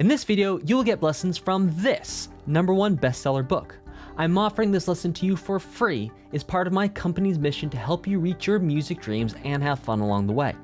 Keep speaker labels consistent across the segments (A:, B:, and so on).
A: In this video, you will get lessons from this #1 bestseller book. I'm offering this lesson to you for free as part of my company's mission to help you reach your music dreams and have fun along the way.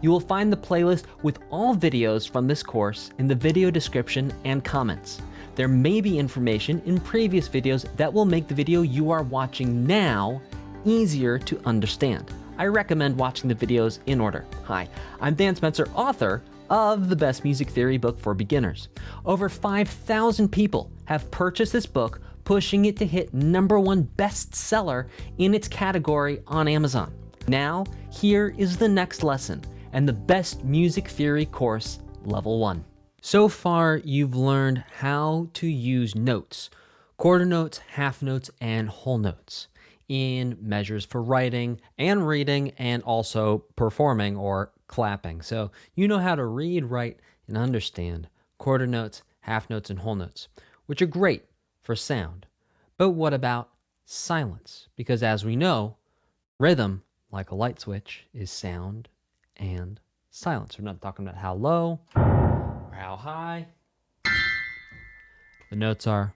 A: You will find the playlist with all videos from this course in the video description and comments. There may be information in previous videos that will make the video you are watching now easier to understand. I recommend watching the videos in order. Hi, I'm Dan Spencer, author of the Best Music Theory book for beginners. Over 5,000 people have purchased this book, pushing it to hit #1 bestseller in its category on Amazon. Now, here is the next lesson and the Best Music Theory course, Level 1. So far, you've learned how to use notes, quarter notes, half notes, and whole notes in measures for writing and reading and also performing or clapping. So you know how to read, write, and understand quarter notes, half notes, and whole notes, which are great for sound. But what about silence? Because as we know, rhythm, like a light switch, is sound and silence. We're not talking about how low or how high the notes are.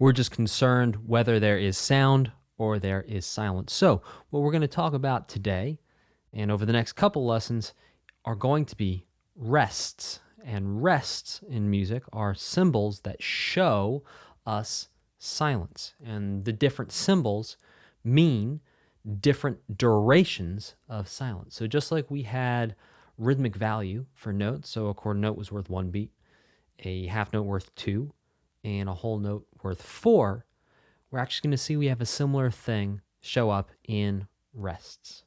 A: We're just concerned whether there is sound or there is silence. So what we're going to talk about today and over the next couple lessons are going to be rests. And rests in music are symbols that show us silence. And the different symbols mean different durations of silence. So just like we had rhythmic value for notes, so a quarter note was worth 1 beat, a half note worth 2, and a whole note worth 4, we're actually going to see we have a similar thing show up in rests.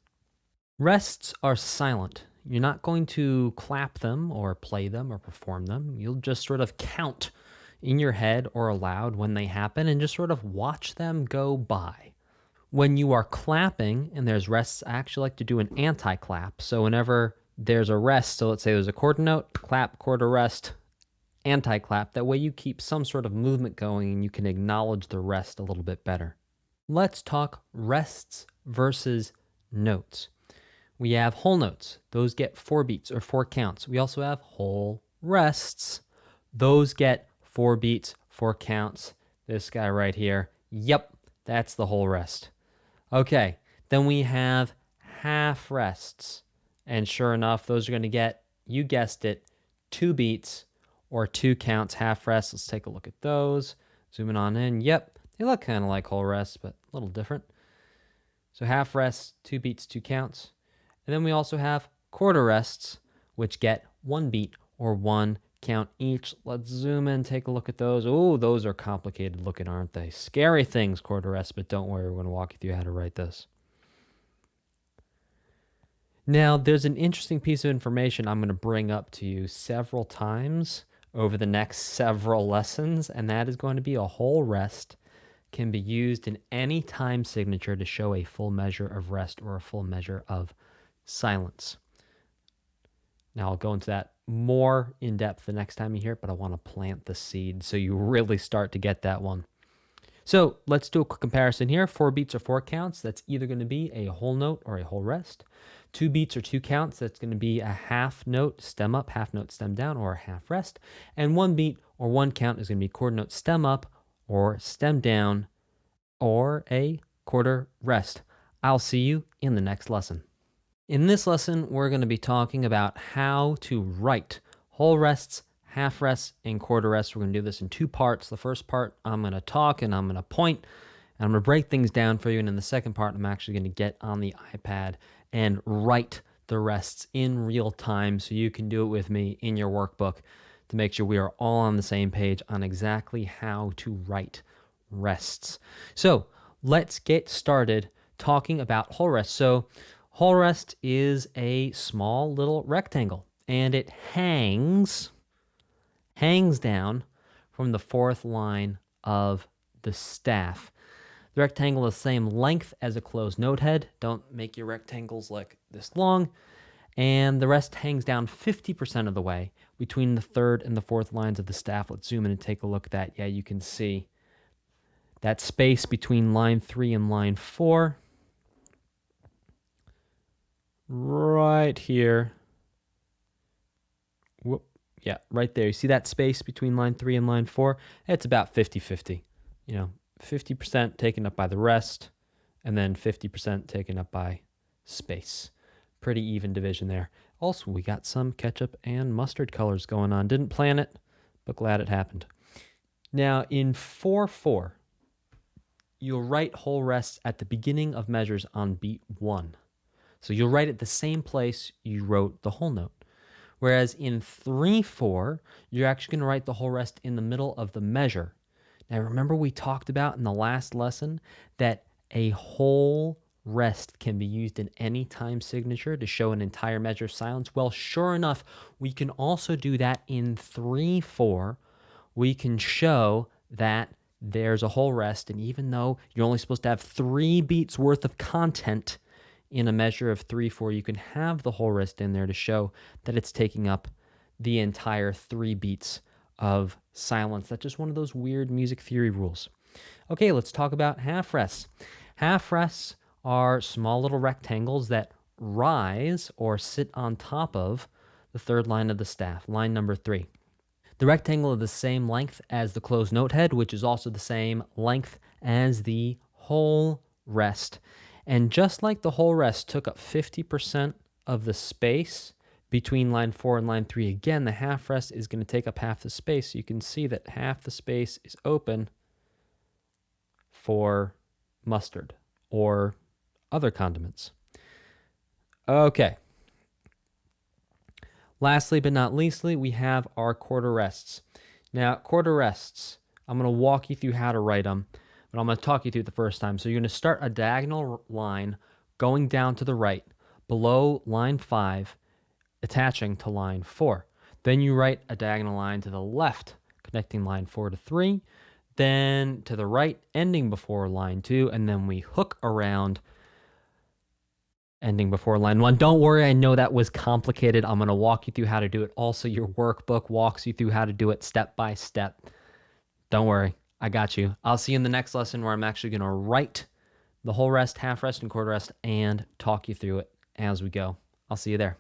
A: Rests are silent. You're not going to clap them or play them or perform them. You'll just sort of count in your head or aloud when they happen and just sort of watch them go by. When you are clapping and there's rests, I actually like to do an anti-clap. So whenever there's a rest, so let's say there's a quarter note, clap, quarter rest, anti-clap. That way you keep some sort of movement going and you can acknowledge the rest a little bit better. Let's talk rests versus notes. We have whole notes. Those get 4 beats or 4 counts. We also have whole rests. Those get 4 beats, 4 counts. This guy right here. Yep, that's the whole rest. Okay, then we have half rests. And sure enough, those are going to get, you guessed it, 2 beats or 2 counts, half rests. Let's take a look at those. Zooming on in. Yep, they look kind of like whole rests, but a little different. So half rests, 2 beats, 2 counts. And then we also have quarter rests, which get 1 beat or 1 count each. Let's zoom in, take a look at those. Oh, those are complicated looking, aren't they? Scary things, quarter rests, but don't worry, we're going to walk you through how to write this. Now, there's an interesting piece of information I'm going to bring up to you several times over the next several lessons, and that is going to be a whole rest can be used in any time signature to show a full measure of rest or a full measure of silence. Now I'll go into that more in depth the next time you hear it, but I want to plant the seed so you really start to get that one. So let's do a quick comparison here. 4 beats or 4 counts, that's either going to be a whole note or a whole rest. 2 beats or 2 counts, that's going to be a half note stem up, half note stem down, or a half rest. And 1 beat or 1 count is going to be quarter note stem up or stem down or a quarter rest. I'll see you in the next lesson. In this lesson, we're going to be talking about how to write whole rests, half rests, and quarter rests. We're going to do this in 2 parts. The first part, I'm going to talk and I'm going to point, and I'm going to break things down for you. And in the second part, I'm actually going to get on the iPad and write the rests in real time so you can do it with me in your workbook to make sure we are all on the same page on exactly how to write rests. So let's get started talking about whole rests. So whole rest is a small little rectangle, and it hangs down from the 4th line of the staff. The rectangle is the same length as a closed note head. Don't make your rectangles like this long. And the rest hangs down 50% of the way between the 3rd and the 4th lines of the staff. Let's zoom in and take a look at that. Yeah, you can see that space between line 3 and line 4. Right here. Whoop. Yeah, right there. You see that space between line 3 and line 4? It's about 50-50. 50% taken up by the rest, and then 50% taken up by space. Pretty even division there. Also, we got some ketchup and mustard colors going on. Didn't plan it, but glad it happened. Now, in 4/4, you'll write whole rests at the beginning of measures on beat 1. So you'll write it the same place you wrote the whole note. Whereas in 3/4, you're actually going to write the whole rest in the middle of the measure. Now, remember we talked about in the last lesson that a whole rest can be used in any time signature to show an entire measure of silence. Well, sure enough, we can also do that in 3/4. We can show that there's a whole rest, and even though you're only supposed to have 3 beats worth of content in a measure of 3/4, you can have the whole rest in there to show that it's taking up the entire 3 beats of silence. That's just one of those weird music theory rules. Okay, let's talk about half rests. Half rests are small little rectangles that rise or sit on top of the third line of the staff, line number 3. The rectangle is the same length as the closed note head, which is also the same length as the whole rest. And just like the whole rest took up 50% of the space between line 4 and line 3, again, the half rest is going to take up half the space. So you can see that half the space is open for mustard or other condiments. Okay. Lastly but not leastly, we have our quarter rests. Now, quarter rests, I'm going to walk you through how to write them, but I'm going to talk you through it the first time. So you're going to start a diagonal line going down to the right, below line 5, attaching to line 4. Then you write a diagonal line to the left, connecting line 4 to 3, then to the right, ending before line 2, and then we hook around, ending before line 1. Don't worry, I know that was complicated. I'm going to walk you through how to do it. Also, your workbook walks you through how to do it step by step. Don't worry, I got you. I'll see you in the next lesson where I'm actually going to write the whole rest, half rest, and quarter rest and talk you through it as we go. I'll see you there.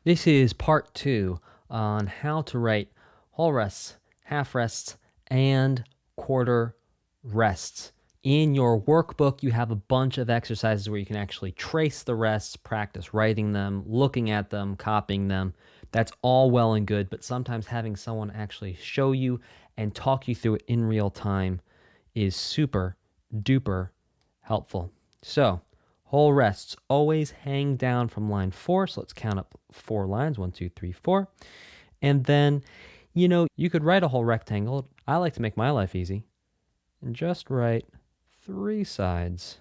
A: This is part 2 on how to write whole rests, half rests, and quarter rests. In your workbook, you have a bunch of exercises where you can actually trace the rests, practice writing them, looking at them, copying them. That's all well and good, but sometimes having someone actually show you and talk you through it in real time is super duper helpful. So, whole rests always hang down from line 4. So let's count up 4 lines, 1, 2, 3, 4. And then, you could write a whole rectangle. I like to make my life easy and just write 3 sides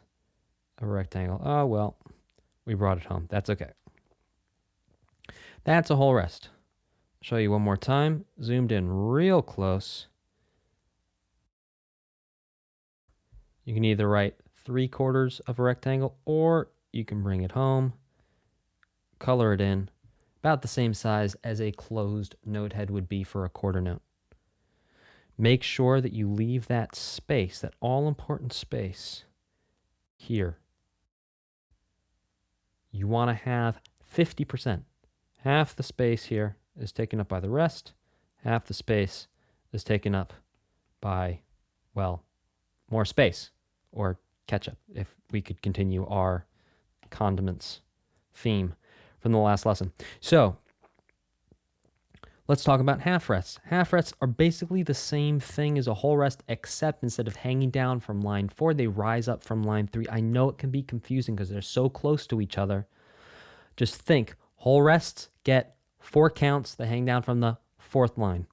A: of a rectangle. Oh, well, we brought it home. That's okay. That's a whole rest. Show you one more time, zoomed in real close. You can either write 3/4 of a rectangle, or you can bring it home, color it in, about the same size as a closed note head would be for a quarter note. Make sure that you leave that space, that all-important space, here. You want to have 50%. Half the space here is taken up by the rest. Half the space is taken up by, well, more space, or ketchup, if we could continue our condiments theme from the last lesson. So, let's talk about half rests. Half rests are basically the same thing as a whole rest, except instead of hanging down from line 4, they rise up from line 3. I know it can be confusing because they're so close to each other. Just think, whole rests get 4 counts. They hang down from the 4th line.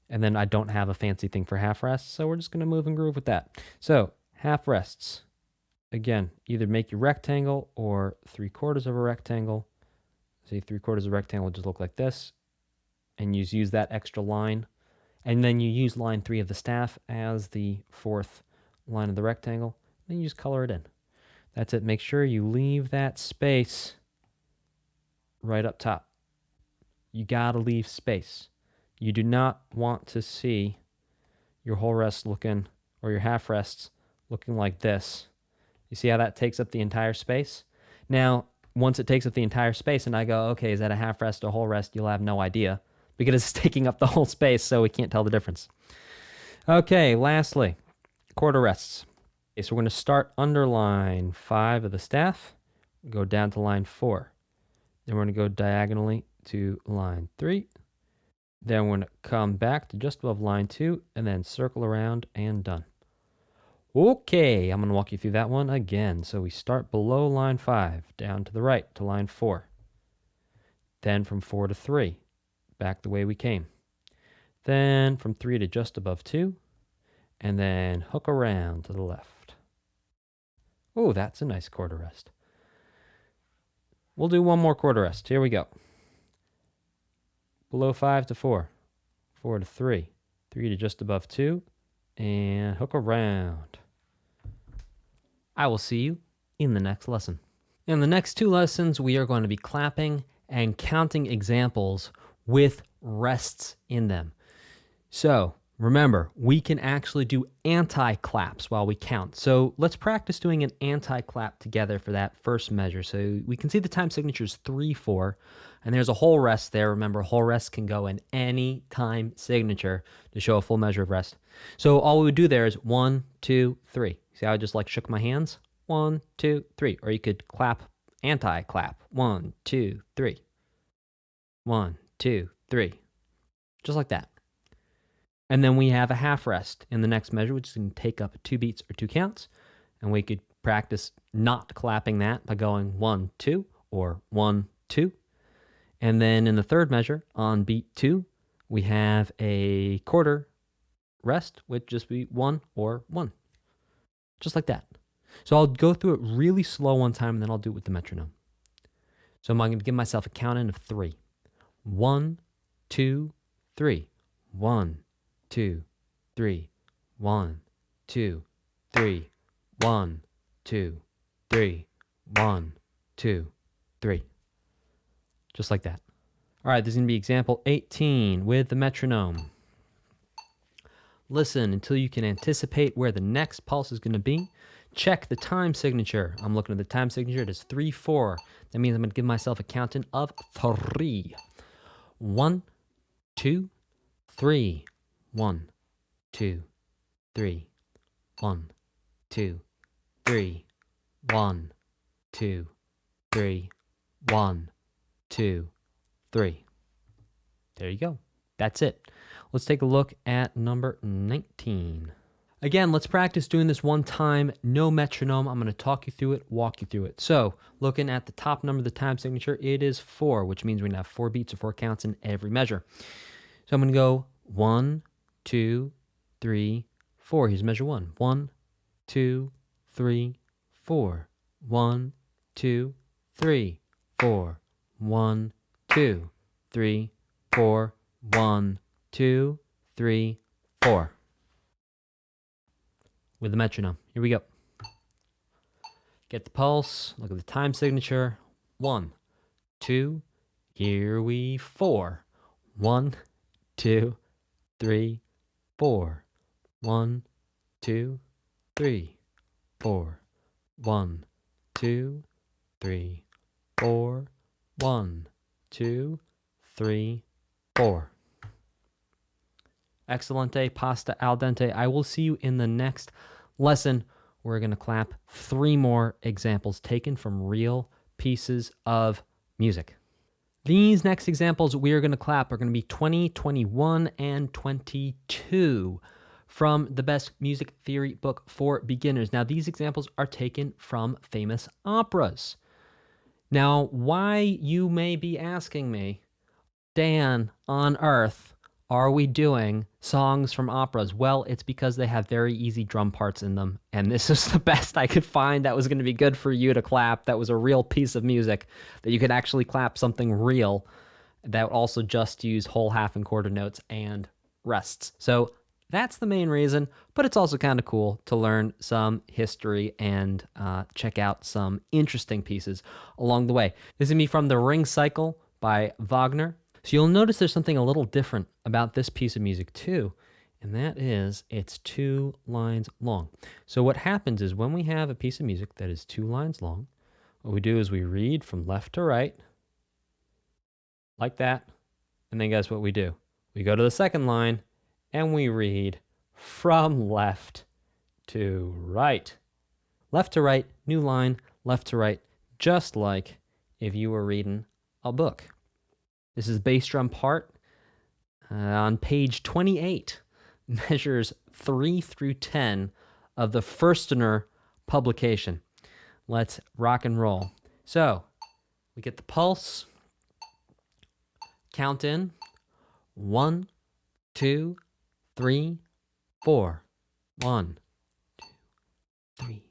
A: And then I don't have a fancy thing for half rests, so we're just going to move and groove with that. So, half rests. Again, either make your rectangle or 3/4 of a rectangle. See, 3/4 of a rectangle would just look like this. And you use that extra line. And then you use line 3 of the staff as the 4th line of the rectangle. Then you just color it in. That's it. Make sure you leave that space right up top. You got to leave space. You do not want to see your whole rest looking, or your half rests looking like this. You see how that takes up the entire space? Now, once it takes up the entire space and I go, okay, is that a half rest or whole rest? You'll have no idea because it's taking up the whole space, so we can't tell the difference. Okay, lastly, quarter rests. Okay, so we're going to start under line 5 of the staff, go down to line 4. Then we're going to go diagonally to line 3. Then we're going to come back to just above line 2 and then circle around and done. Okay, I'm going to walk you through that one again. So we start below line 5, down to the right to line 4. Then from 4 to 3, back the way we came. Then from 3 to just above 2, and then hook around to the left. Oh, that's a nice quarter rest. We'll do one more quarter rest. Here we go. Below 5 to 4, 4 to 3, 3 to just above 2, and hook around. I will see you in the next lesson. In the next 2 lessons, we are going to be clapping and counting examples with rests in them. So remember, we can actually do anti-claps while we count. So let's practice doing an anti-clap together for that first measure. So we can see the time signature is 3/4, and there's a whole rest there. Remember, whole rest can go in any time signature to show a full measure of rest. So all we would do there is 1, 2, 3. See how I just like shook my hands? 1, 2, 3. Or you could clap, anti-clap. 1, 2, 3. 1, 2, 3. Just like that. And then we have a half rest in the next measure, which is going to take up 2 beats or 2 counts. And we could practice not clapping that by going 1, 2, or 1, 2. And then in the third measure, on beat 2, we have a quarter rest, which just be 1 or 1. Just like that. So I'll go through it really slow one time, and then I'll do it with the metronome. So I'm going to give myself a count in of 3. 1, 2, 3. 1, 2, 3. 1, 2, 3. 1, 2, 3. 1, 2, 3. Just like that. All right, this is going to be example 18 with the metronome. Listen until you can anticipate where the next pulse is going to be. Check the time signature. I'm looking at the time signature. It is 3/4. That means I'm going to give myself a count in of 3. 1, 2, 3. 1, 2, 3. 1, 2, 3. 1, 2, 3. 1, 2, 3. There you go. That's it. Let's take a look at number 19. Again, let's practice doing this one time, no metronome. I'm going to talk you through it, walk you through it. So, looking at the top number of the time signature, it is 4, which means we're going to have 4 beats or 4 counts in every measure. So I'm going to go 1, 2, 3, 4. Here's measure 1. 1, 2, 3, 4. 1, 2, 3, 4. 1, 2, 3, 4. 1, 2, 3, 4. With the metronome. Here we go. Get the pulse. Look at the time signature. 1, 2. Here we 4. 1, 2, 3, 4. 1, 2, 3, 4. 1, 2, 3, 4. 1, 2, 3, 4. Excelente, pasta al dente. I will see you in the next lesson. We're going to clap 3 more examples taken from real pieces of music. These next examples we are going to clap are going to be 20, 21, and 22 from the Best Music Theory book for beginners. Now, these examples are taken from famous operas. Now, why, you may be asking me, Dan, on earth, are we doing songs from operas? Well, it's because they have very easy drum parts in them, and this is the best I could find that was going to be good for you to clap. That was a real piece of music that you could actually clap something real that also just use whole, half, and quarter notes and rests. So that's the main reason, but it's also kind of cool to learn some history and check out some interesting pieces along the way. This is going to be from the Ring Cycle by Wagner. So you'll notice there's something a little different about this piece of music too, and that is it's 2 lines long. So what happens is when we have a piece of music that is 2 lines long, what we do is we read from left to right, like that, And then guess what we do? We go to the second line and we read from left to right. Left to right, new line, left to right, just like if you were reading a book. This is bass drum part on page 28, measures 3 through 10 of the Firstener publication. Let's rock and roll. So we get the pulse, count in 1, 2, 3, 4. 1, 2, 3,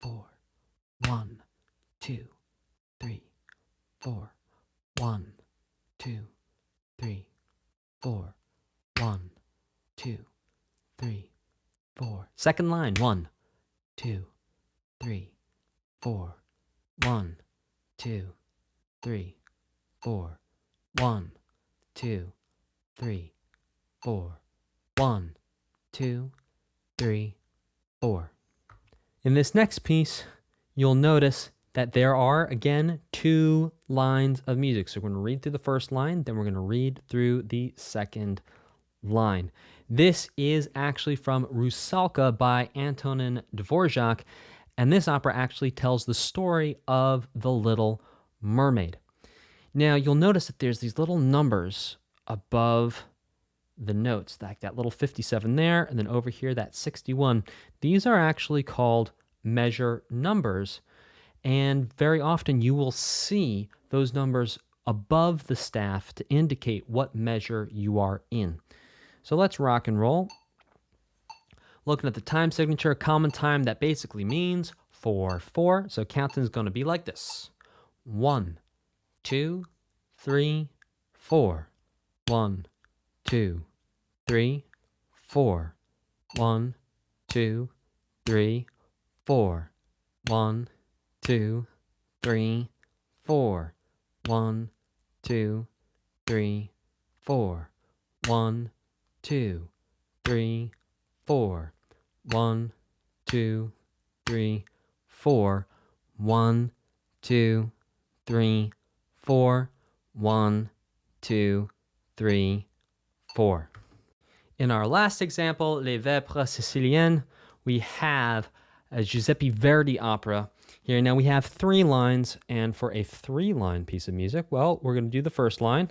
A: 4. 1, 2, 3, 4. 1, 2, 3, 4. 1, 2, 3, 4. Second line. 1, 2, 3, 4. 1, 2, 3, 4. 1, 2, 3, 4. 1, 2, 3, 4. In this next piece, you'll notice that there are, again, 2 lines of music. So we're going to read through the first line, then we're going to read through the second line. This is actually from Rusalka by Antonin Dvorak, and this opera actually tells the story of The Little Mermaid. Now, you'll notice that there's these little numbers above the notes, like that little 57 there, and then over here, that 61. These are actually called measure numbers, and very often you will see those numbers above the staff to indicate what measure you are in. So let's rock and roll. Looking at the time signature, common time, that basically means 4/4. So counting is going to be like this: 1, 2, 3, 4. 1, 2, 3, 4. 1, 2, 3, 4. 1, 2, 3, 4. 1, 2, 3, 4. 1, 2, 3, 4. 1, 2, 3, 4. 1, 2, 3, 4. 1, 2, 3, 4. In our last example, Les Vêpres Siciliennes, we have a Giuseppe Verdi opera here. Now we have 3 lines, and for a 3-line piece of music, well, we're going to do the first line.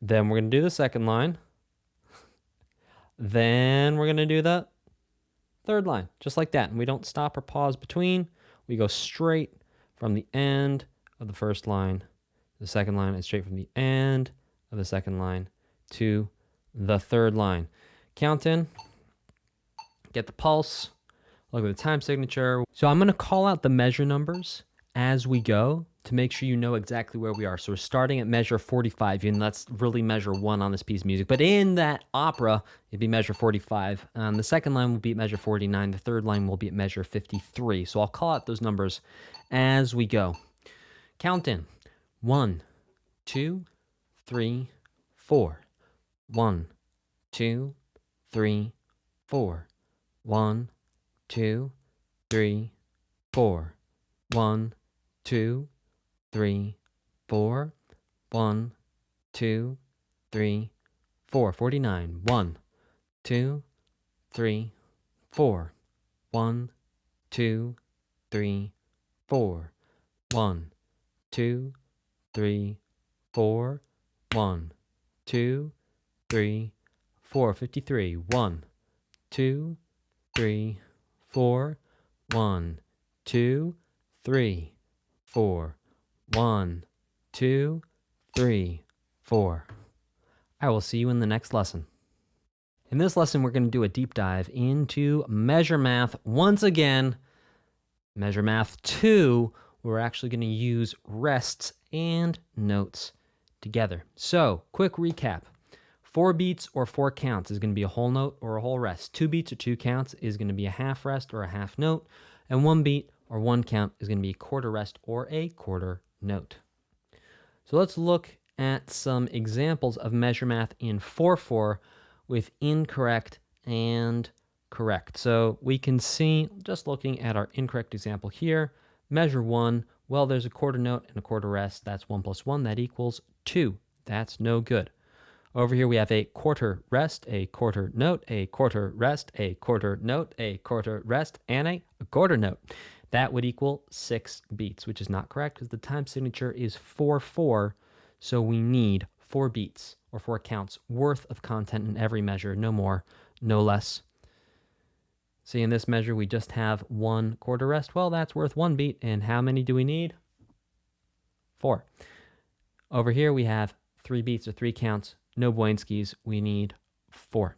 A: Then we're going to do the second line. Then we're going to do the third line, just like that. And we don't stop or pause between. We go straight from the end of the first line to the second line, and straight from the end of the second line to the third line. Count in, get the pulse, look at the time signature. So I'm going to call out the measure numbers as we go to make sure you know exactly where we are. So we're starting at measure 45, and that's really measure 1 on this piece of music. But in that opera, it'd be measure 45. The second line will be at measure 49. The third line will be at measure 53. So I'll call out those numbers as we go. Count in. 1, 2, 3, 4. 1, 2, 3, 4. 1, 2, 3, 4. 1, 2, 3, 4. 1, 2, 3, 4. 49. 1, 2, 3, 4. 1, 2, 3, 4. 1, 2, 3, 4. 1, 2, 3, 4. 53. 1, 2, 3, 4. 1, 2, 3, 4. 1, 2, 3, 4. I will see you in the next lesson. In this lesson, we're going to do a deep dive into measure math once again. Measure math 2, we're actually going to use rests and notes together. So, quick recap. 4 beats or 4 counts is going to be a whole note or a whole rest. 2 beats or 2 counts is going to be a half rest or a half note. And 1 beat or 1 count is going to be a quarter rest or a quarter note. So let's look at some examples of measure math in 4/4 with incorrect and correct. So we can see, just looking at our incorrect example here, measure 1 Well, there's a quarter note and a quarter rest. That's 1 plus 1. That equals 2. That's no good. Over here we have a quarter rest, a quarter note, a quarter rest, a quarter note, a quarter rest, and a quarter note. That would equal 6 beats, which is not correct because the time signature is 4/4, so we need 4 beats or 4 counts worth of content in every measure, no more, no less. See, in this measure, we just have 1 quarter rest. Well, that's worth 1 beat, and how many do we need? 4. Over here, we have 3 beats or 3 counts. No Boinskis, we need 4.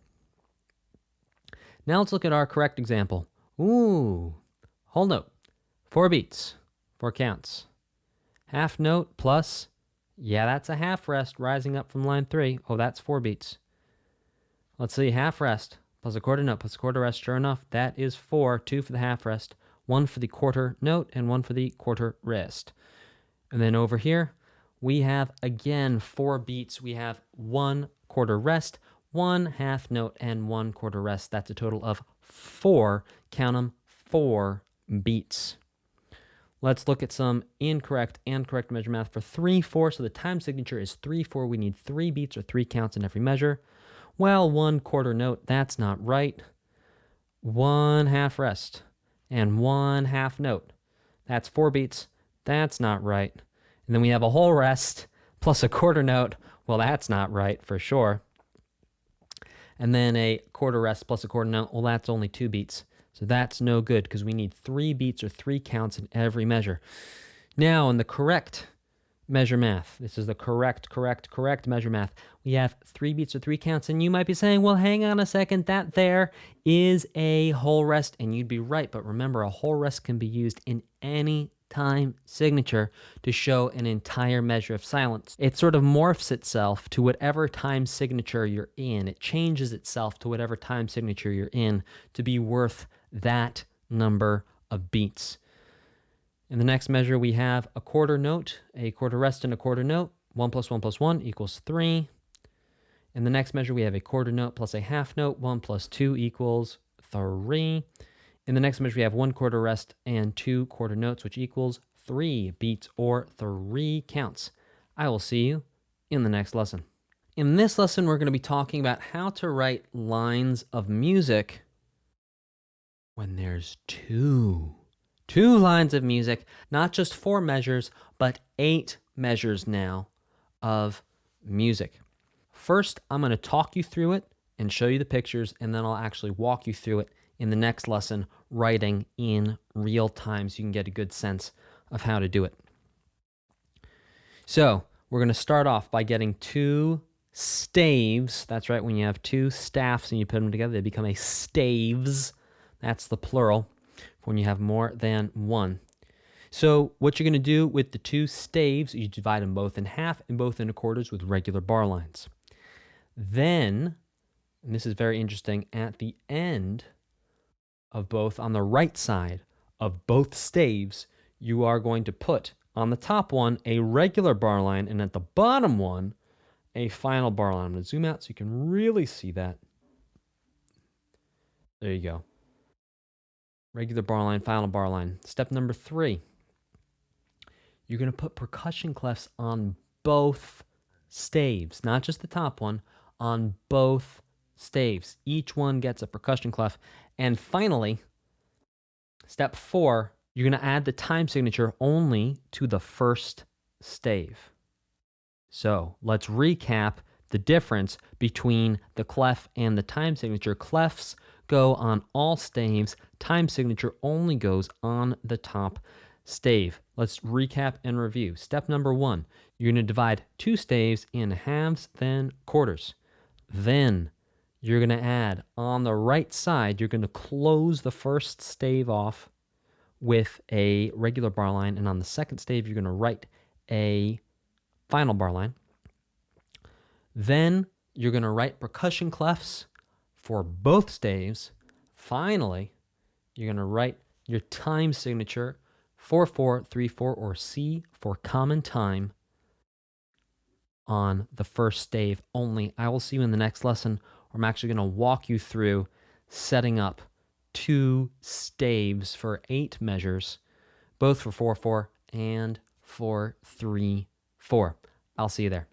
A: Now let's look at our correct example. Ooh, whole note, 4 beats, 4 counts. Half note plus, yeah, that's a half rest rising up from line 3. Oh, that's 4 beats. Let's see, half rest plus a quarter note plus a quarter rest. Sure enough, that is 4. 2 for the half rest, 1 for the quarter note, and 1 for the quarter rest. And then over here, we have, again, 4 beats. We have 1 quarter rest, 1 half note, and 1 quarter rest. That's a total of 4, count them, 4 beats. Let's look at some incorrect and correct measure math for 3/4. So the time signature is 3/4. We need 3 beats or 3 counts in every measure. Well, 1 quarter note, that's not right. 1 half rest and 1 half note. That's 4 beats. That's not right. And then we have a whole rest plus a quarter note. Well, that's not right for sure. And then a quarter rest plus a quarter note. Well, that's only 2 beats. So that's no good because we need 3 beats or 3 counts in every measure. Now, in the correct measure math, this is the correct measure math, we have 3 beats or 3 counts. And you might be saying, well, hang on a second, that there is a whole rest. And you'd be right. But remember, a whole rest can be used in any time signature to show an entire measure of silence. It sort of morphs itself to whatever time signature you're in. It changes itself to whatever time signature you're in to be worth that number of beats. In the next measure, we have a quarter note, a quarter rest, and a quarter note. 1 plus 1 plus 1 equals 3. In the next measure, we have a quarter note plus a half note. 1 plus 2 equals 3. In the next measure, we have 1 quarter rest and 2 quarter notes, which equals 3 beats or 3 counts. I will see you in the next lesson. In this lesson, we're going to be talking about how to write lines of music when there's two lines of music, not just 4 measures, but 8 measures now of music. First, I'm going to talk you through it and show you the pictures, and then I'll actually walk you through it in the next lesson, writing in real time so you can get a good sense of how to do it. So we're going to start off by getting 2 staves. That's right, when you have 2 staffs and you put them together, they become a staves. That's the plural when you have more than 1. So what you're going to do with the 2 staves, you divide them both in half and both into quarters with regular bar lines. Then, and this is very interesting, at the end of both, on the right side of both staves, you are going to put on the top one a regular bar line, and at the bottom one, a final bar line. I'm going to zoom out so you can really see that. There you go. Regular bar line, final bar line. Step number 3. You're going to put percussion clefs on both staves, not just the top one, on both staves. Each one gets a percussion clef. And finally, step 4, you're going to add the time signature only to the first stave. So let's recap the difference between the clef and the time signature. Clefs go on all staves. Time signature only goes on the top stave. Let's recap and review. Step number 1, you're going to divide 2 staves in halves, then quarters. Then you're going to add on the right side, you're going to close the first stave off with a regular bar line, and on the second stave, you're going to write a final bar line. Then you're going to write percussion clefs for both staves. Finally, you're going to write your time signature 4/4, 3/4, or C for common time on the first stave only. I will see you in the next lesson where I'm actually going to walk you through setting up 2 staves for 8 measures, both for 4/4 and 4, 3, 4. I'll see you there.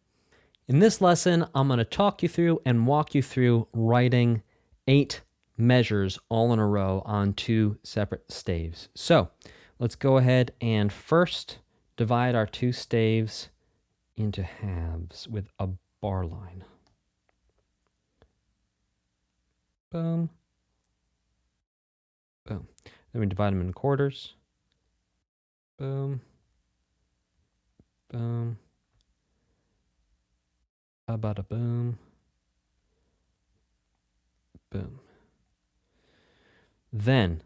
A: In this lesson, I'm going to talk you through and walk you through writing 8 measures all in a row on 2 separate staves. So let's go ahead and first divide our 2 staves into halves with a bar line. Boom. Boom. Then we divide them in quarters. Boom. Boom. Bada boom. Boom. Then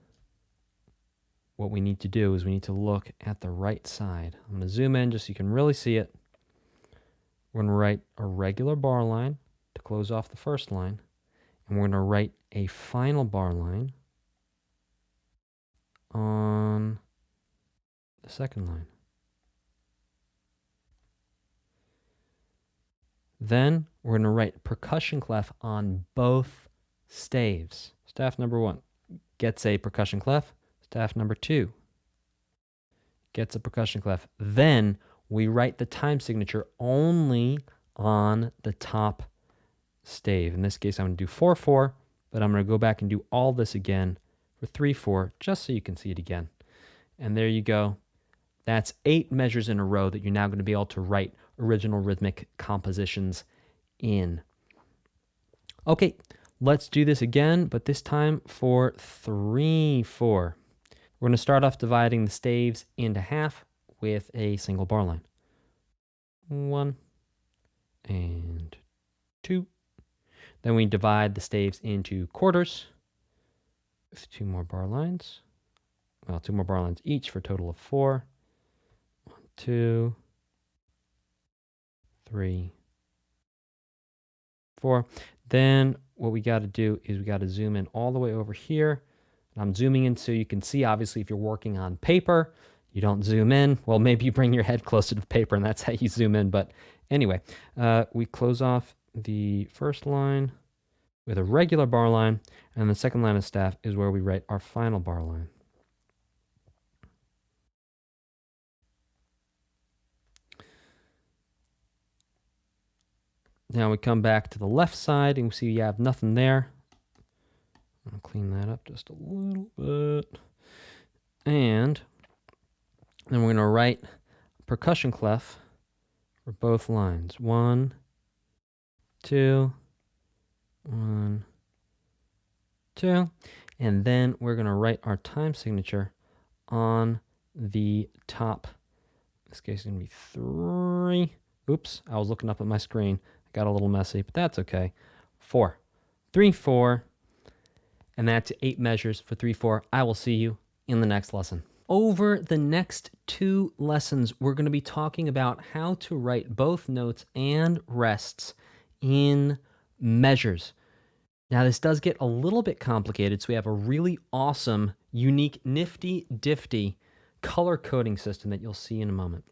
A: what we need to do is we need to look at the right side. I'm going to zoom in just so you can really see it. We're going to write a regular bar line to close off the first line, and we're going to write a final bar line on the second line. Then we're going to write percussion clef on both staves. Staff number 1 gets a percussion clef. Staff number 2 gets a percussion clef. Then we write the time signature only on the top stave. In this case, I'm going to do 4-4, but I'm going to go back and do all this again for 3-4, just so you can see it again. And there you go. That's 8 measures in a row that you're now going to be able to write original rhythmic compositions in. Okay, let's do this again, but this time for 3-4. We're going to start off dividing the staves into half with a single bar line. 1 and 2. Then we divide the staves into quarters with 2 more bar lines. Well, 2 more bar lines each for a total of 4. 1, 2, 3, 4. Then what we got to do is we got to zoom in all the way over here. And I'm zooming in so you can see, obviously, if you're working on paper, you don't zoom in. Well, maybe you bring your head closer to the paper and that's how you zoom in. But anyway, we close off the first line with a regular bar line, and the second line of staff is where we write our final bar line. Now we come back to the left side and we see you have nothing there. I'll clean that up just a little bit. And then we're going to write percussion clef for both lines. 1, 2, 1, 2. And then we're going to write our time signature on the top. In this case, it's going to be 3. Oops, I was looking up at my screen. I got a little messy, but that's okay. 4. 3, 4. And that's 8 measures for 3-4. I will see you in the next lesson. Over the next 2 lessons, we're going to be talking about how to write both notes and rests in measures. Now, this does get a little bit complicated, so we have a really awesome, unique, nifty color coding system that you'll see in a moment.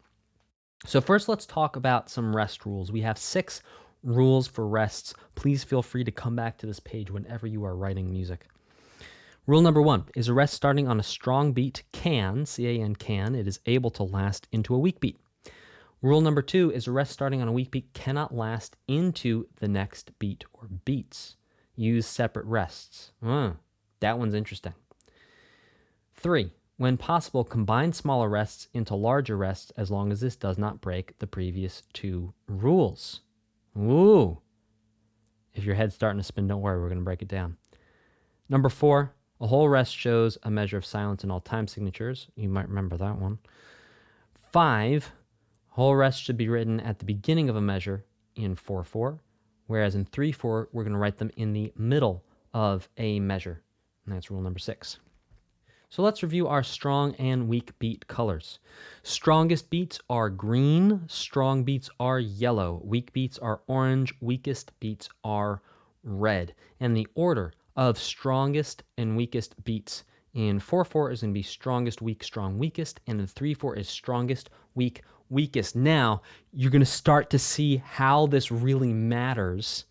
A: So first, let's talk about some rest rules. We have 6 rules for rests. Please feel free to come back to this page whenever you are writing music. Rule number 1 is a rest starting on a strong beat can, C-A-N, can, it is able to last into a weak beat. Rule number 2 is a rest starting on a weak beat cannot last into the next beat or beats. Use separate rests. That one's interesting. 3, when possible, combine smaller rests into larger rests as long as this does not break the previous 2 rules. Ooh. If your head's starting to spin, don't worry, we're going to break it down. Number 4, a whole rest shows a measure of silence in all time signatures. You might remember that one. 5, whole rest should be written at the beginning of a measure in 4-4, whereas in 3-4, we're going to write them in the middle of a measure. And that's rule number 6. So let's review our strong and weak beat colors. Strongest beats are green, strong beats are yellow, weak beats are orange, weakest beats are red. And the order of strongest and weakest beats in 4-4 is going to be strongest, weak, strong, weakest, and in 3-4 is strongest, weak, weakest. Now, you're going to start to see how this really matters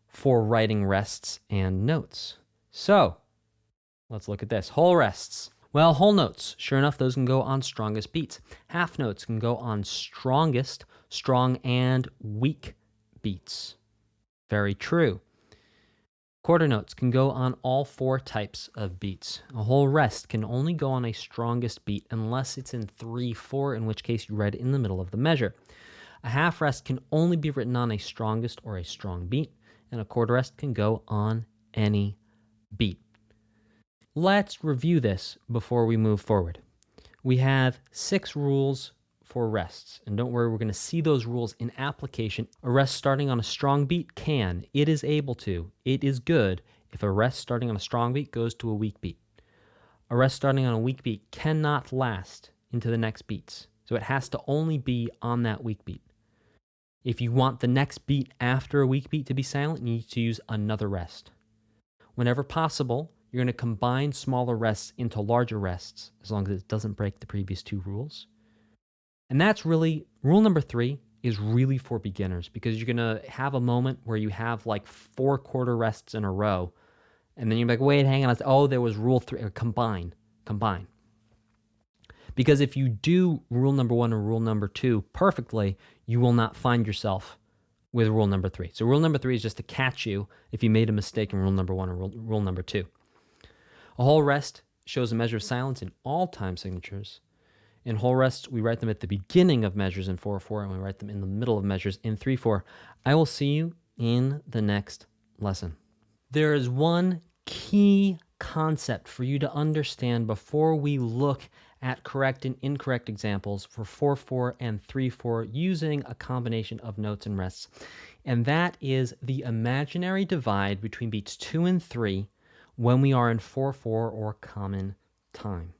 A: for writing rests and notes. So, let's look at this. Whole rests. Well, whole notes, sure enough, those can go on strongest beats. Half notes can go on strongest, strong, and weak beats. Very true. Quarter notes can go on all four types of beats. A whole rest can only go on a strongest beat unless it's in 3/4, in which case you write it in the middle of the measure. A half rest can only be written on a strongest or a strong beat, and a quarter rest can go on any beat. Let's review this before we move forward. We have 6 rules for rests, and don't worry, we're going to see those rules in application. A rest starting on a strong beat it is able to, it is good if a rest starting on a strong beat goes to a weak beat. A rest starting on a weak beat cannot last into the next beats, so it has to only be on that weak beat. If you want the next beat after a weak beat to be silent, you need to use another rest. Whenever possible, you're going to combine smaller rests into larger rests, as long as it doesn't break the previous 2 rules. And that's really, rule number 3 is really for beginners, because you're going to have a moment where you have like 4 quarter rests in a row, and then you're like, wait, hang on, oh, there was rule 3, or combine. Because if you do rule number 1 or rule number 2 perfectly, you will not find yourself with rule number 3. So rule number 3 is just to catch you if you made a mistake in rule number 1 or rule number 2. A whole rest shows a measure of silence in all time signatures. In whole rests, we write them at the beginning of measures in 4/4, and we write them in the middle of measures in 3/4. I will see you in the next lesson. There is one key concept for you to understand before we look at correct and incorrect examples for 4/4 and 3/4 using a combination of notes and rests, and that is the imaginary divide between beats 2 and 3 when we are in 4/4 or common time.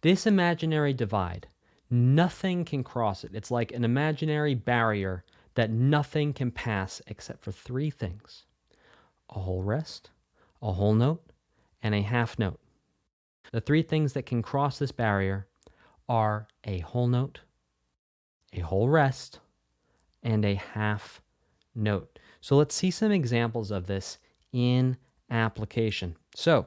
A: This imaginary divide, nothing can cross it. It's like an imaginary barrier that nothing can pass except for 3 things: a whole rest, a whole note, and a half note. The 3 things that can cross this barrier are a whole note, a whole rest, and a half note. So let's see some examples of this in application. So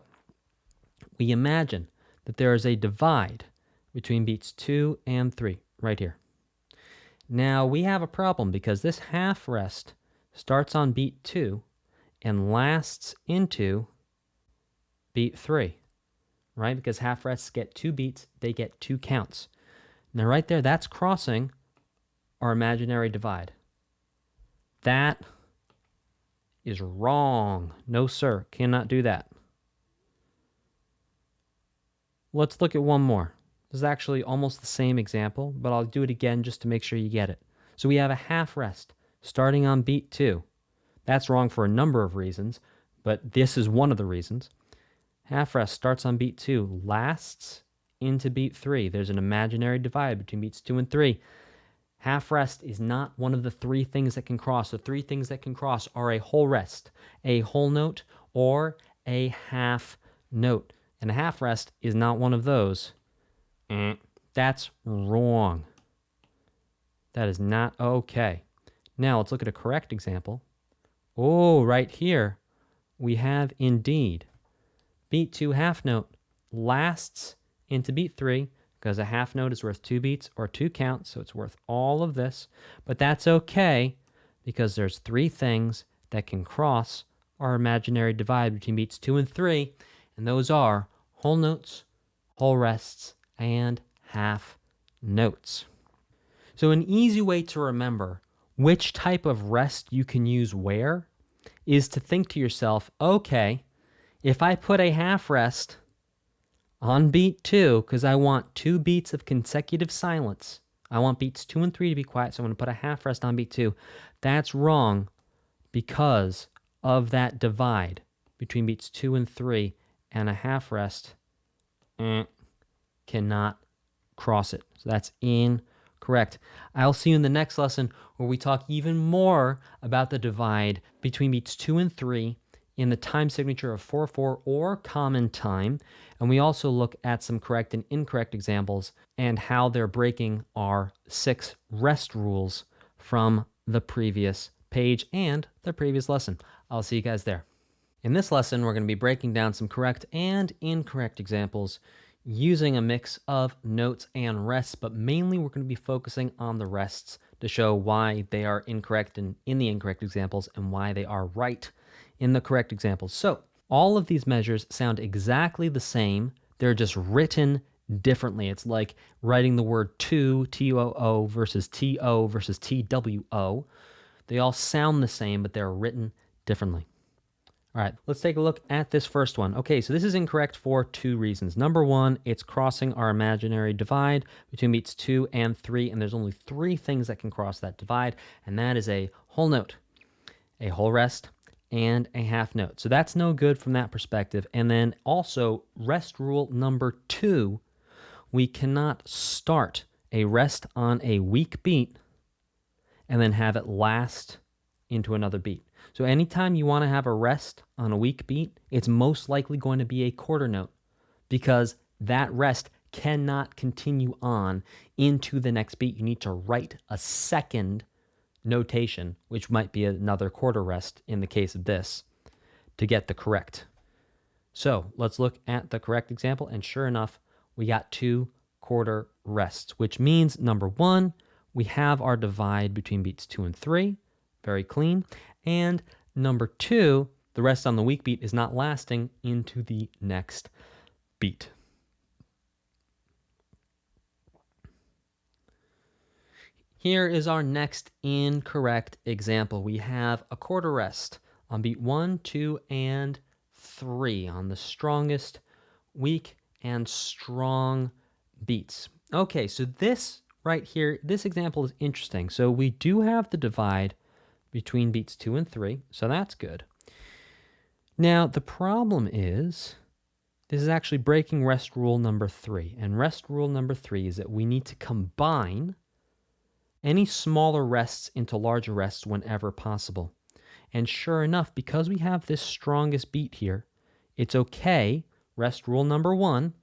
A: we imagine that there is a divide between beats 2 and 3 right here. Now we have a problem because this half rest starts on beat 2 and lasts into beat 3, right? Because half rests get 2 beats, they get 2 counts. Now right there, that's crossing our imaginary divide. That is wrong. No, sir, cannot do that. Let's look at one more. This is actually almost the same example, but I'll do it again just to make sure you get it. So we have a half rest starting on beat 2. That's wrong for a number of reasons, but this is one of the reasons. Half rest starts on beat 2, lasts into beat 3. There's an imaginary divide between beats 2 and 3. Half rest is not one of the 3 things that can cross. The 3 things that can cross are a whole rest, a whole note, or a half note. And a half rest is not one of those. That's wrong. That is not okay. Now let's look at a correct example. Oh, right here we have indeed beat 2 half note lasts into beat 3, because a half note is worth 2 beats or 2 counts, so it's worth all of this. But that's okay, because there's 3 things that can cross our imaginary divide between beats 2 and 3, and those are whole notes, whole rests, and half notes. So an easy way to remember which type of rest you can use where is to think to yourself, okay, if I put a half rest on beat 2, because I want 2 beats of consecutive silence, I want beats 2 and 3 to be quiet, so I'm going to put a half rest on beat 2. That's wrong because of that divide between beats 2 and 3, and a half rest cannot cross it. So that's incorrect. I'll see you in the next lesson where we talk even more about the divide between beats 2 and 3 in the time signature of 4/4 or common time. And we also look at some correct and incorrect examples and how they're breaking our 6 rest rules from the previous page and the previous lesson. I'll see you guys there. In this lesson, we're going to be breaking down some correct and incorrect examples using a mix of notes and rests, but mainly we're going to be focusing on the rests to show why they are incorrect in the incorrect examples and why they are right in the correct examples. So all of these measures sound exactly the same. They're just written differently. It's like writing the word to, T-O-O, versus T-O versus T-W-O. They all sound the same, but they're written differently. All right, let's take a look at this first one. Okay, so this is incorrect for two reasons. Number one, it's crossing our imaginary divide between beats 2 and 3, and there's only 3 things that can cross that divide, and that is a whole note, a whole rest, and a half note. So that's no good from that perspective. And then also, rest rule number 2, we cannot start a rest on a weak beat and then have it last into another beat. So anytime you want to have a rest on a weak beat, it's most likely going to be a quarter note because that rest cannot continue on into the next beat. You need to write a second notation, which might be another quarter rest in the case of this, to get the correct. So let's look at the correct example, and sure enough, we got 2 quarter rests, which means number 1, we have our divide between beats 2 and 3, very clean. And number 2, the rest on the weak beat is not lasting into the next beat. Here is our next incorrect example. We have a quarter rest on beat 1, 2, and 3 on the strongest, weak, and strong beats. Okay, so this right here, this example is interesting. So we do have the divide between beats 2 and 3, so that's good. Now, the problem is this is actually breaking rest rule number 3. And rest rule number 3 is that we need to combine any smaller rests into larger rests whenever possible. And sure enough, because we have this strongest beat here, it's okay, rest rule number 1,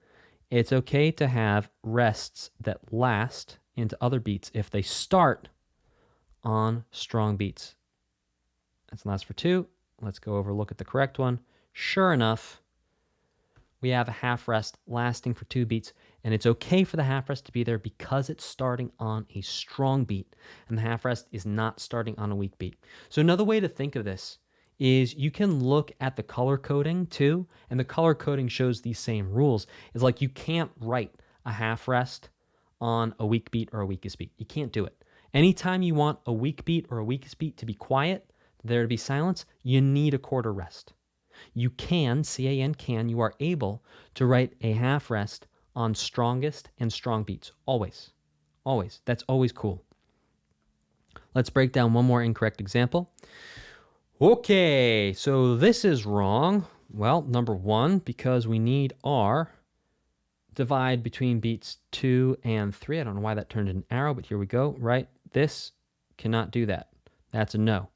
A: it's okay to have rests that last into other beats if they start on strong beats. That's last for 2. Let's go over, look at the correct one. Sure enough, we have a half rest lasting for 2 beats, and it's okay for the half rest to be there because it's starting on a strong beat, and the half rest is not starting on a weak beat. So another way to think of this is you can look at the color coding too, and the color coding shows these same rules. It's like you can't write a half rest on a weak beat or a weakest beat. You can't do it. Anytime you want a weak beat or a weakest beat to be quiet, there to be silence, you need a quarter rest. You can, C-A-N can, you are able to write a half rest on strongest and strong beats. Always. Always. That's always cool. Let's break down one more incorrect example. Okay, so this is wrong. Well, number 1, because we need our divide between beats 2 and 3. I don't know why that turned an arrow, but here we go, right? This cannot do that. That's a no.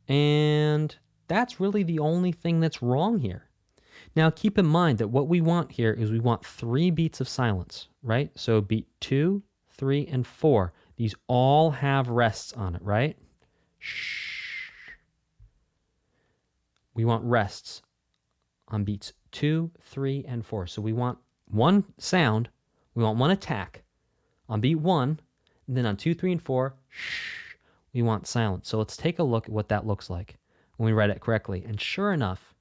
A: And that's really the only thing that's wrong here. Now, keep in mind that what we want here is we want 3 beats of silence, right? So beat 2, 3, and 4. These all have rests on it, right? Shh. We want rests on beats 2, 3, and 4. So we want one sound, we want one attack on beat 1, and then on 2, 3, and 4, shh, we want silence. So let's take a look at what that looks like when we write it correctly. And sure enough,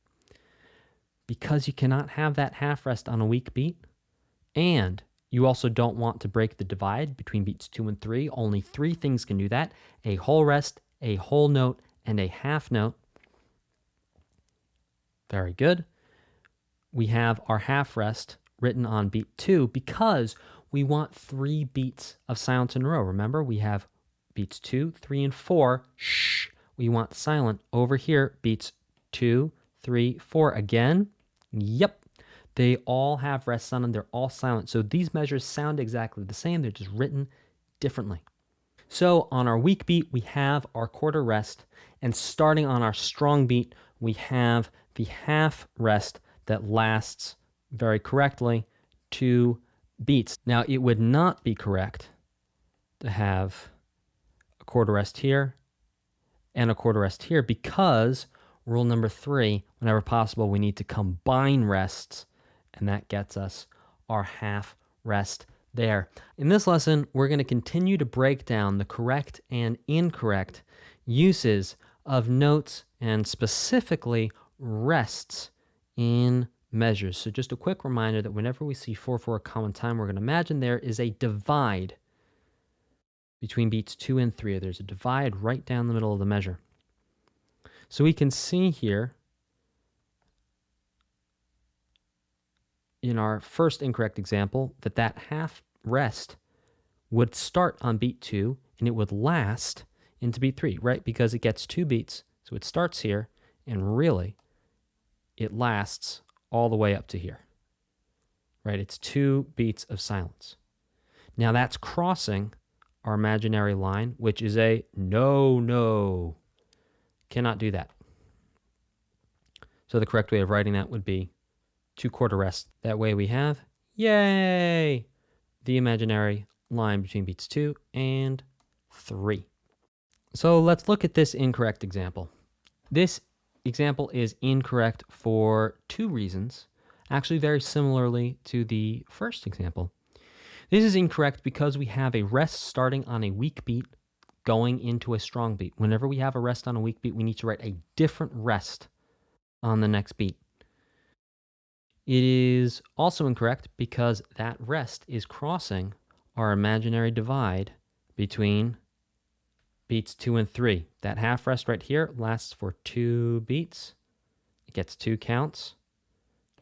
A: because you cannot have that half rest on a weak beat, and you also don't want to break the divide between beats 2 and 3, only 3 things can do that: a whole rest, a whole note, and a half note. Very good. We have our half rest written on beat 2 because we want 3 beats of silence in a row. Remember, we have beats 2, 3, and 4. Shh. We want silent. Over here, beats 2, 3, 4 again. Yep. They all have rests on them. They're all silent. So these measures sound exactly the same. They're just written differently. So on our weak beat, we have our quarter rest. And starting on our strong beat, we have the half rest that lasts very correctly 2 beats. Now, it would not be correct to have a quarter rest here and a quarter rest here because rule number 3, whenever possible, we need to combine rests and that gets us our half rest there. In this lesson, we're going to continue to break down the correct and incorrect uses of notes and specifically rests in measures. So just a quick reminder that whenever we see 4/4 common time, we're going to imagine there is a divide between beats 2 and 3. There's a divide right down the middle of the measure. So we can see here in our first incorrect example that half rest would start on beat 2 and it would last into beat 3, right? Because it gets 2 beats. So it starts here and really it lasts all the way up to here, right? It's 2 beats of silence. Now that's crossing our imaginary line, which is a no. Cannot do that. So the correct way of writing that would be 2/4 rests. That way we have, yay, the imaginary line between beats 2 and 3. So let's look at this incorrect example. This example is incorrect for 2 reasons, actually very similarly to the first example. This is incorrect because we have a rest starting on a weak beat going into a strong beat. Whenever we have a rest on a weak beat, we need to write a different rest on the next beat. It is also incorrect because that rest is crossing our imaginary divide between beats 2 and 3. That half rest right here lasts for 2 beats. It gets 2 counts.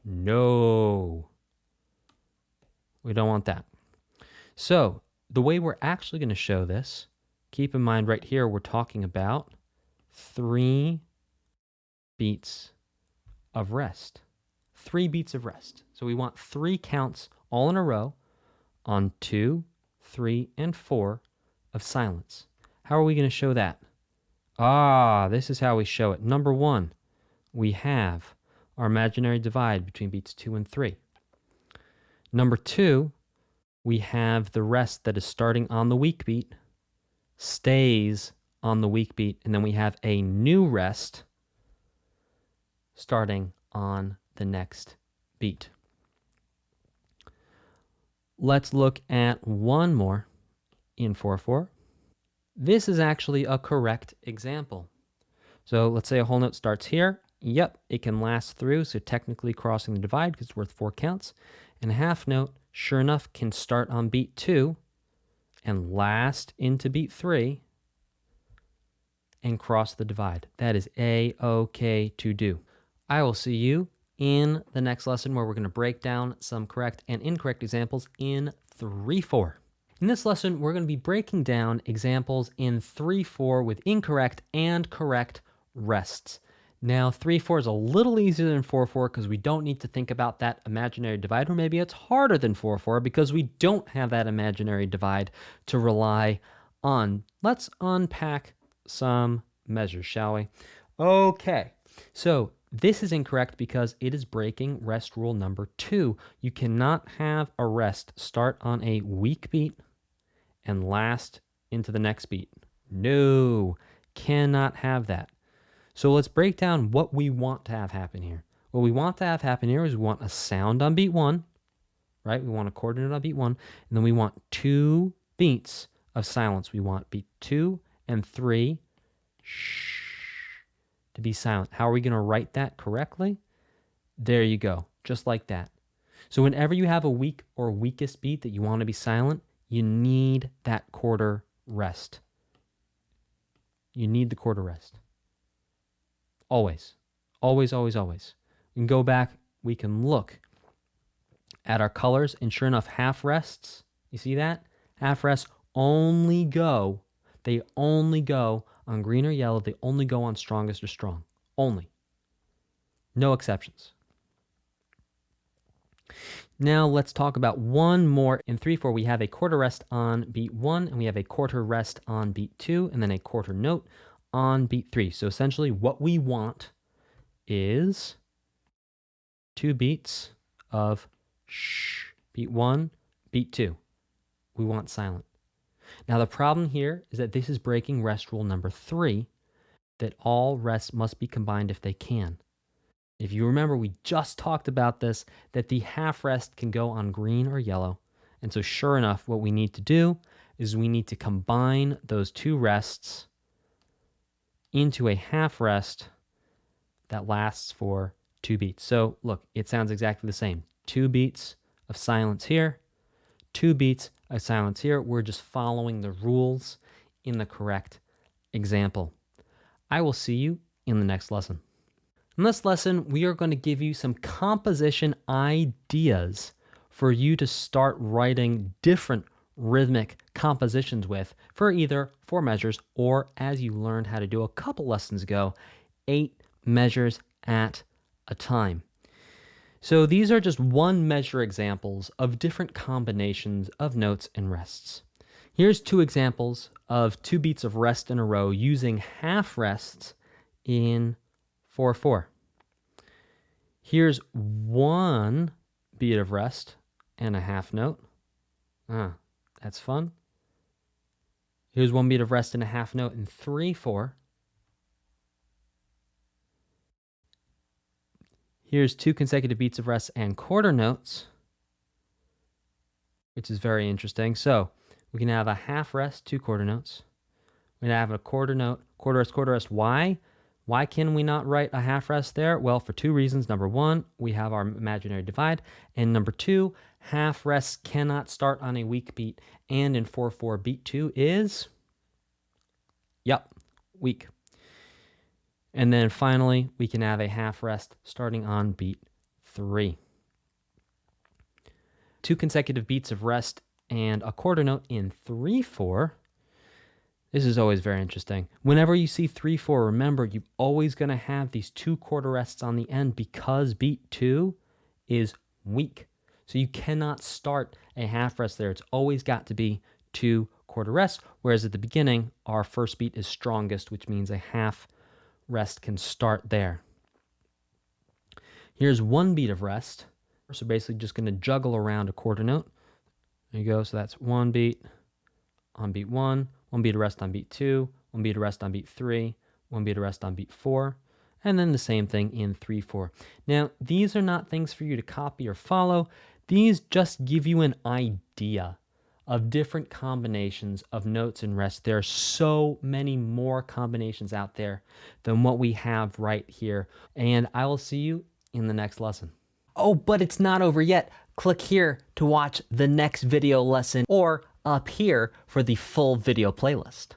A: No, we don't want that. So the way we're actually going to show this, keep in mind right here, we're talking about 3 beats of rest. 3 beats of rest. So we want 3 counts all in a row on 2, 3, and 4 of silence. How are we going to show that? This is how we show it. Number 1, we have our imaginary divide between beats 2 and 3. Number 2, we have the rest that is starting on the weak beat, stays on the weak beat, and then we have a new rest starting on the next beat. Let's look at one more in 4/4. This is actually a correct example. So let's say a whole note starts here. Yep, it can last through, so technically crossing the divide because it's worth 4 counts. And a half note, sure enough, can start on beat 2 and last into beat 3 and cross the divide. That is A-OK to do. I will see you in the next lesson where we're going to break down some correct and incorrect examples in 3/4. In this lesson, we're going to be breaking down examples in 3/4 with incorrect and correct rests. Now, 3/4 is a little easier than 4/4 because we don't need to think about that imaginary divide, or maybe it's harder than 4/4 because we don't have that imaginary divide to rely on. Let's unpack some measures, shall we? Okay, so this is incorrect because it is breaking rest rule number 2. You cannot have a rest start on a weak beat and last into the next beat. No, cannot have that. So let's break down what we want to have happen here. What we want to have happen here is we want a sound on beat 1, right? We want a quarter note on beat 1, and then we want 2 beats of silence. We want beat 2 and 3 to be silent. How are we going to write that correctly? There you go, just like that. So whenever you have a weak or weakest beat that you want to be silent, you need that quarter rest. You need the quarter rest. Always. Always, always, always. We can go back, we can look at our colors, and sure enough, half rests, you see that? Half rests only go on green or yellow, they only go on strongest or strong. Only. No exceptions. Now let's talk about one more. In 3/4, we have a quarter rest on beat 1, and we have a quarter rest on beat 2, and then a quarter note on beat 3. So essentially what we want is 2 beats of beat 1, beat 2. We want silent. Now the problem here is that this is breaking rest rule number 3, that all rests must be combined if they can. If you remember, we just talked about this, that the half rest can go on green or yellow. And so sure enough, what we need to do is we need to combine those two rests into a half rest that lasts for 2 beats. So look, it sounds exactly the same. 2 beats of silence here, 2 beats of silence here. We're just following the rules in the correct example. I will see you in the next lesson. In this lesson, we are going to give you some composition ideas for you to start writing different rhythmic compositions with for either 4 measures or, as you learned how to do a couple lessons ago, 8 measures at a time. So these are just 1 measure examples of different combinations of notes and rests. Here's 2 examples of 2 beats of rest in a row using half rests in 4/4. Here's 1 beat of rest and a half note. That's fun. Here's 1 beat of rest and a half note in 3/4. Here's 2 consecutive beats of rest and quarter notes, which is very interesting. So we can have a half rest, 2 quarter notes. We're going to have a quarter note, quarter rest, quarter rest. Why? Why can we not write a half rest there? Well, for 2 reasons. Number 1, we have our imaginary divide. And number 2, half rests cannot start on a weak beat. And in 4/4, beat 2 is, weak. And then finally, we can have a half rest starting on beat 3. 2 consecutive beats of rest and a quarter note in 3/4. This is always very interesting. Whenever you see 3/4, remember, you're always going to have these 2 quarter rests on the end because beat 2 is weak. So you cannot start a half rest there. It's always got to be 2 quarter rests, whereas at the beginning, our first beat is strongest, which means a half rest can start there. Here's 1 beat of rest. So basically just going to juggle around a quarter note. There you go. So that's 1 beat on beat 1, 1 beat of rest on beat 2, 1 beat of rest on beat 3, 1 beat of rest on beat 4, and then the same thing in 3/4. Now, these are not things for you to copy or follow. These just give you an idea of different combinations of notes and rests. There are so many more combinations out there than what we have right here. And I will see you in the next lesson. Oh, but it's not over yet. Click here to watch the next video lesson or up here for the full video playlist.